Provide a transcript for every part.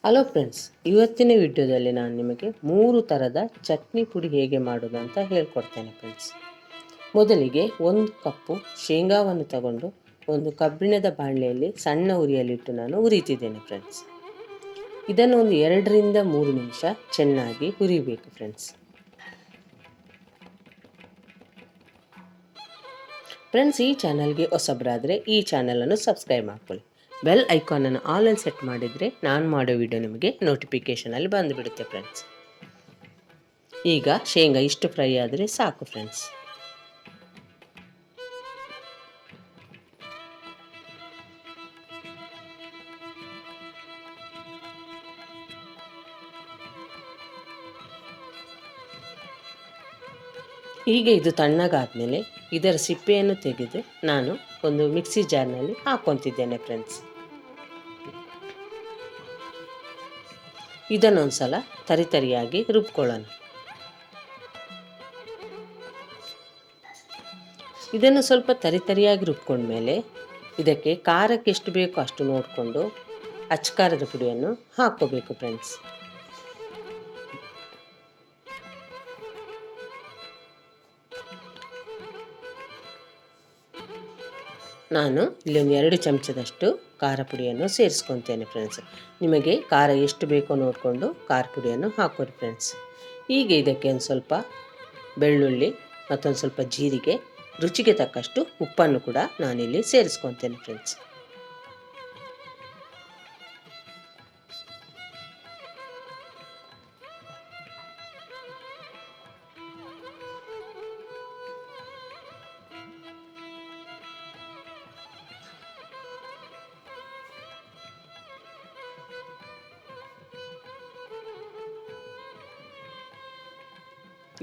Hello friends, ಇವತ್ತಿನ ವಿಡಿಯೋದಲ್ಲಿ ನಾನು ನಿಮಗೆ 3 ಥರದ ಚಟ್ನಿ ಪುಡಿ ಹೇಗೆ ಮಾಡೋದು ಅಂತ ಹೇಳ್ಕೊಡ್ತೇನೆ ಫ್ರೆಂಡ್ಸ್. ಮೊದಲಿಗೆ 1 ಕಪ್ಪು ಶೇಂಗಾವನ್ನು ತಗೊಂಡು ಒಂದು ಕಬ್ಬಿಣದ ಬಾಣಲೆಯಲ್ಲಿ ಸಣ್ಣ ಉರಿಯಲ್ಲಿಟ್ಟು ನಾನು ಹುರಿತಿದ್ದೇನೆ ಫ್ರೆಂಡ್ಸ್. ಇದನ್ನು ಒಂದು 2 ರಿಂದ 3 ನಿಮಿಷ ಚೆನ್ನಾಗಿ ಹುರಿಬೇಕು ಫ್ರೆಂಡ್ಸ್. ಫ್ರೆಂಡ್ಸ್, ಈ ಚಾನಲ್ಗೆ ಹೊಸಬರಾದರೆ ಈ ಚಾನಲನ್ನು ಸಬ್ಸ್ಕ್ರೈಬ್ ಮಾಡ್ಕೊಳ್ಳಿ. ಬೆಲ್ ಐಕಾನನ್ನು ಆಲಲ್ಲಿ ಸೆಟ್ ಮಾಡಿದರೆ ನಾನು ಮಾಡೋ ವಿಡಿಯೋ ನಿಮಗೆ ನೋಟಿಫಿಕೇಷನಲ್ಲಿ ಬಂದುಬಿಡುತ್ತೆ ಫ್ರೆಂಡ್ಸ್. ಈಗ ಶೇಂಗಾ ಇಷ್ಟು ಫ್ರೈ ಆದರೆ ಸಾಕು ಫ್ರೆಂಡ್ಸ್. ಈಗ ಇದು ತಣ್ಣಗಾದ್ಮೇಲೆ ಇದರ ಸಿಪ್ಪೆಯನ್ನು ತೆಗೆದು ನಾನು ಒಂದು ಮಿಕ್ಸಿ ಜಾರ್ನಲ್ಲಿ ಹಾಕ್ಕೊತಿದ್ದೇನೆ ಫ್ರೆಂಡ್ಸ್. ಇದನ್ನೊಂದ್ಸಲ ತರಿತರಿಯಾಗಿ ರುಬ್ಕೊಳ್ಳೋಣ. ಇದನ್ನು ಸ್ವಲ್ಪ ತರಿತರಿಯಾಗಿ ರುಬ್ಕೊಂಡ್ಮೇಲೆ ಇದಕ್ಕೆ ಖಾರಕ್ಕೆ ಎಷ್ಟು ಬೇಕೋ ಅಷ್ಟು ನೋಡಿಕೊಂಡು ಅಚ್ಚಕಾರದ ಪುಡಿಯನ್ನು ಹಾಕ್ಕೋಬೇಕು ಫ್ರೆಂಡ್ಸ್. ನಾನು ಇಲ್ಲೊಂದು 2 ಚಮಚದಷ್ಟು ಖಾರ ಪುಡಿಯನ್ನು ಸೇರಿಸ್ಕೊತೇನೆ ಫ್ರೆಂಡ್ಸ್. ನಿಮಗೆ ಖಾರ ಎಷ್ಟು ಬೇಕೋ ನೋಡಿಕೊಂಡು ಖಾರ ಪುಡಿಯನ್ನು ಹಾಕೋರಿ ಫ್ರೆಂಡ್ಸ್. ಈಗ ಇದಕ್ಕೆ ಒಂದು ಸ್ವಲ್ಪ ಬೆಳ್ಳುಳ್ಳಿ ಮತ್ತೊಂದು ಸ್ವಲ್ಪ ಜೀರಿಗೆ, ರುಚಿಗೆ ತಕ್ಕಷ್ಟು ಉಪ್ಪನ್ನು ಕೂಡ ನಾನಿಲ್ಲಿ ಸೇರಿಸ್ಕೊತೇನೆ ಫ್ರೆಂಡ್ಸ್.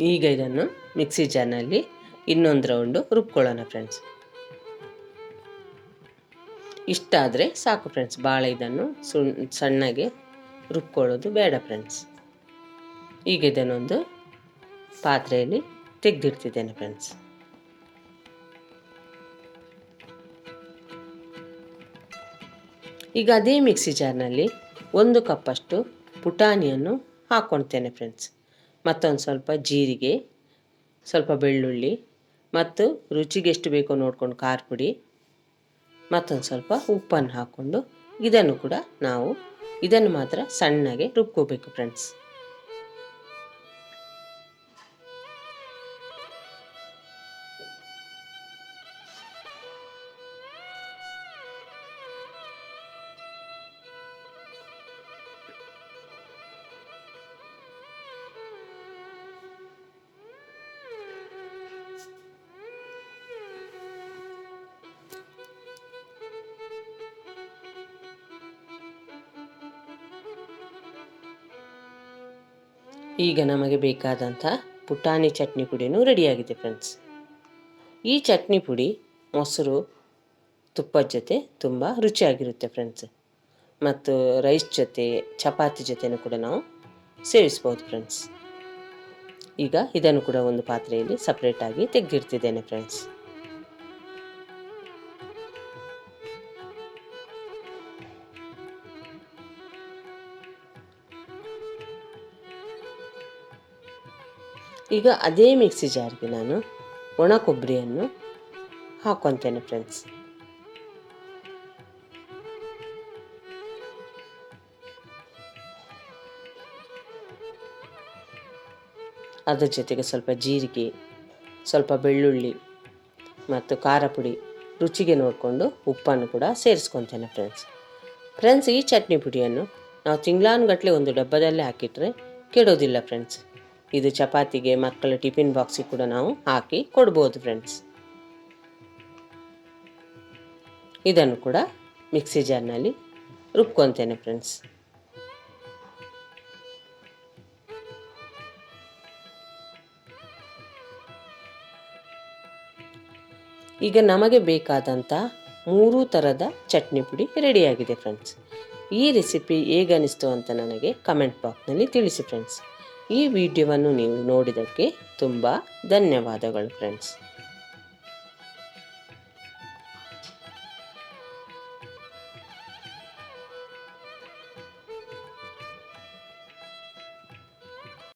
ಈಗ ಇದನ್ನು ಮಿಕ್ಸಿ ಜಾರ್ನಲ್ಲಿ ಇನ್ನೊಂದು ರೌಂಡು ರುಬ್ಕೊಳ್ಳೋಣ ಫ್ರೆಂಡ್ಸ್. ಇಷ್ಟಾದರೆ ಸಾಕು ಫ್ರೆಂಡ್ಸ್, ಭಾಳ ಇದನ್ನು ಸಣ್ಣಗೆ ರುಬ್ಕೊಳ್ಳೋದು ಬೇಡ ಫ್ರೆಂಡ್ಸ್. ಈಗ ಇದನ್ನೊಂದು ಪಾತ್ರೆಯಲ್ಲಿ ತೆಗೆದಿಡ್ತಿದ್ದೇನೆ ಫ್ರೆಂಡ್ಸ್. ಈಗ ಅದೇ ಮಿಕ್ಸಿ ಜಾರ್ನಲ್ಲಿ 1 ಕಪ್ಪಷ್ಟು ಪುಟಾಣಿಯನ್ನು ಹಾಕ್ಕೊಳ್ತೇನೆ ಫ್ರೆಂಡ್ಸ್. ಮತ್ತೊಂದು ಸ್ವಲ್ಪ ಜೀರಿಗೆ, ಸ್ವಲ್ಪ ಬೆಳ್ಳುಳ್ಳಿ ಮತ್ತು ರುಚಿಗೆ ಎಷ್ಟು ಬೇಕೋ ನೋಡ್ಕೊಂಡು ಖಾರ ಪುಡಿ, ಮತ್ತೊಂದು ಸ್ವಲ್ಪ ಉಪ್ಪನ್ನು ಹಾಕ್ಕೊಂಡು ಇದನ್ನು ಕೂಡ ನಾವು ಇದನ್ನು ಮಾತ್ರ ಸಣ್ಣಗೆ ರುಬ್ಕೋಬೇಕು ಫ್ರೆಂಡ್ಸ್. ಈಗ ನಮಗೆ ಬೇಕಾದಂಥ ಪುಟಾಣಿ ಚಟ್ನಿ ಪುಡಿನೂ ರೆಡಿಯಾಗಿದೆ ಫ್ರೆಂಡ್ಸ್. ಈ ಚಟ್ನಿ ಪುಡಿ ಮೊಸರು, ತುಪ್ಪದ ಜೊತೆ ತುಂಬ ರುಚಿಯಾಗಿರುತ್ತೆ ಫ್ರೆಂಡ್ಸ್. ಮತ್ತು ರೈಸ್ ಜೊತೆ, ಚಪಾತಿ ಜೊತೆನೂ ಕೂಡ ನಾವು ಸೇವಿಸ್ಬೋದು ಫ್ರೆಂಡ್ಸ್. ಈಗ ಇದನ್ನು ಕೂಡ ಒಂದು ಪಾತ್ರೆಯಲ್ಲಿ ಸಪ್ರೇಟಾಗಿ ತೆಗೆದಿಡ್ತಿದ್ದೇನೆ ಫ್ರೆಂಡ್ಸ್. ಈಗ ಅದೇ ಮಿಕ್ಸಿ ಜಾರ್ಗೆ ನಾನು ಒಣ ಕೊಬ್ಬರಿಯನ್ನು ಹಾಕ್ಕೊತೇನೆ ಫ್ರೆಂಡ್ಸ್. ಅದರ ಜೊತೆಗೆ ಸ್ವಲ್ಪ ಜೀರಿಗೆ, ಸ್ವಲ್ಪ ಬೆಳ್ಳುಳ್ಳಿ ಮತ್ತು ಖಾರ ಪುಡಿ, ರುಚಿಗೆ ನೋಡಿಕೊಂಡು ಉಪ್ಪನ್ನು ಕೂಡ ಸೇರಿಸ್ಕೊತೇನೆ ಫ್ರೆಂಡ್ಸ್. ಈ ಚಟ್ನಿ ಪುಡಿಯನ್ನು ನಾವು ತಿಂಗಳಾನುಗಟ್ಟಲೆ ಒಂದು ಡಬ್ಬದಲ್ಲೇ ಹಾಕಿಟ್ರೆ ಕೆಡೋದಿಲ್ಲ ಫ್ರೆಂಡ್ಸ್. ಇದು ಚಪಾತಿಗೆ, ಮಕ್ಕಳ ಟಿಫಿನ್ ಬಾಕ್ಸಿಗೆ ಕೂಡ ನಾವು ಹಾಕಿ ಕೊಡ್ಬೋದು ಫ್ರೆಂಡ್ಸ್. ಇದನ್ನು ಕೂಡ ಮಿಕ್ಸಿ ಜಾರ್ನಲ್ಲಿ ರುಬ್ಕೊತೇನೆ ಫ್ರೆಂಡ್ಸ್. ಈಗ ನಮಗೆ ಬೇಕಾದಂಥ 3 ಥರದ ಚಟ್ನಿ ಪುಡಿ ರೆಡಿಯಾಗಿದೆ ಫ್ರೆಂಡ್ಸ್. ಈ ರೆಸಿಪಿ ಹೇಗೆ ಅನಿಸ್ತು ಅಂತ ನನಗೆ ಕಮೆಂಟ್ ಬಾಕ್ಸ್ನಲ್ಲಿ ತಿಳಿಸಿ ಫ್ರೆಂಡ್ಸ್. ಈ ವಿಡಿಯೋವನ್ನು ನೀವು ನೋಡಿದ್ದಕ್ಕೆ ತುಂಬ ಧನ್ಯವಾದಗಳು ಫ್ರೆಂಡ್ಸ್.